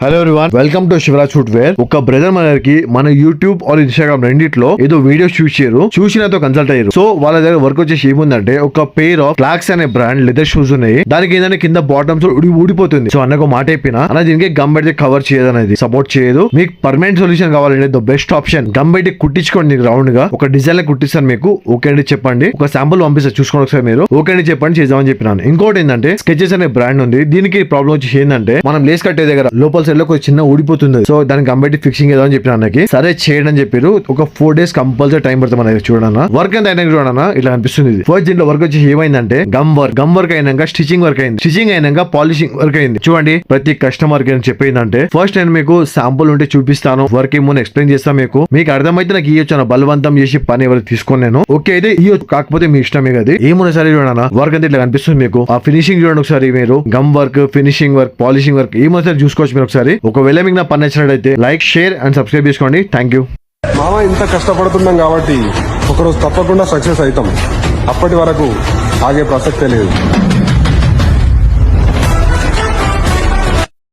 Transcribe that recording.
Hello everyone, welcome to Shivraj footwear. ఒక brother మనకి మన యూట్యూబ్ ఆర్ ఇన్స్టాగ్రామ్ రెండిట్లో ఏదో వీడియోస్ చూసారు, చూసినతో కన్సల్ట్ అయ్యారు. సో వాళ్ళ దగ్గర వర్క్ వచ్చేసి ఏముందంటే ఒక పేర్ ఆఫ్ క్లాక్స్ అనే బ్రాండ్ లెదర్ షూస్ ఉన్నాయి. దానికి ఏంటంటే కింద బాటమ్స్ ఊడిపోతుంది. సో అన్నకు మాట చెప్పిన అన్న దీనికి గమ్ పెడితే కవర్ చేయదు అనేది సపోర్ట్ చేయదు. మీకు పర్మనెంట్ సొల్యూషన్ కావాలంటే ద బెస్ట్ ఆప్షన్ గమ్ పెట్టి కుట్టించుకోండి. రౌండ్ గా ఒక డిజైన్ కుట్టిస్తాను మీకు. ఓకే అండి చెప్పండి, ఒక శాంపుల్ పంపిస్తారు చూసుకోండి ఒకసారి మీరు. ఓకే అండి చెప్పండి చేద్దామని చెప్పినాను. ఇంకోటి ఏంటంటే స్కెచెస్ అనే బ్రాండ్ ఉంది. దీనికి ప్రాబ్లం వచ్చి ఏంటంటే మనం లేస్ కట్టే దగ్గర లోపల సైడ్ లో ఒక చిన్న ఊడిపోతుంది. సో దానికి కంబట్టి ఫిక్సింగ్ ఏదో అని చెప్పిన అన్నకి. సరే చేయడం అని చెప్పారు. ఒక 4 days కంపల్సరీ టైం పడుతుంది మన చూడన్నా. వర్క్ ఎంత అయినా చూడన్నా ఇట్లా అనిపిస్తుంది. ఫస్ట్ దీంట్లో వర్క్ వచ్చి ఏమైందంటే గమ్ వర్క్ అయినాక స్టిచింగ్ వర్క్ అయింది. స్టిచింగ్ అయినాక పాలిషింగ్ వర్క్ అయింది. చూడండి ప్రతి కస్టమర్ కి చెప్పిందంటే ఫస్ట్ నేను మీకు శాంపుల్ ఉంటే చూపిస్తాను, వర్క్ ఏమో ఎక్స్ప్లెయిన్ చేస్తాను. మీకు అర్థమైతే నాకు ఇవ్వచ్చు, బలవంతం చేసి పని ఎవరు తీసుకొని నేను ఓకే అయితే ఇవ్వచ్చు, కాకపోతే మీ ఇష్టమే కదా. ఏమున్నా సరే చూడన్నా వర్క్ అంతా ఇట్లా కనిపిస్తుంది మీకు. ఆ ఫినిషింగ్ చూడండి ఒకసారి మీరు. Gum work, finishing work, polishing work ఏమో సరే చూసుకోవచ్చు మీరు ఒకసారి. ఒకవేళ మీకు నా పని నచ్చినట్లయితే లైక్, షేర్ అండ్ సబ్స్క్రైబ్ చేసుకోండి. Thank you. మామ ఇంత కష్టపడుతున్నాం కాబట్టి ఒకరోజు తప్పకుండా సక్సెస్ అవుతాం. అప్పటి వరకు ఆగే ప్రసక్తే లేదు.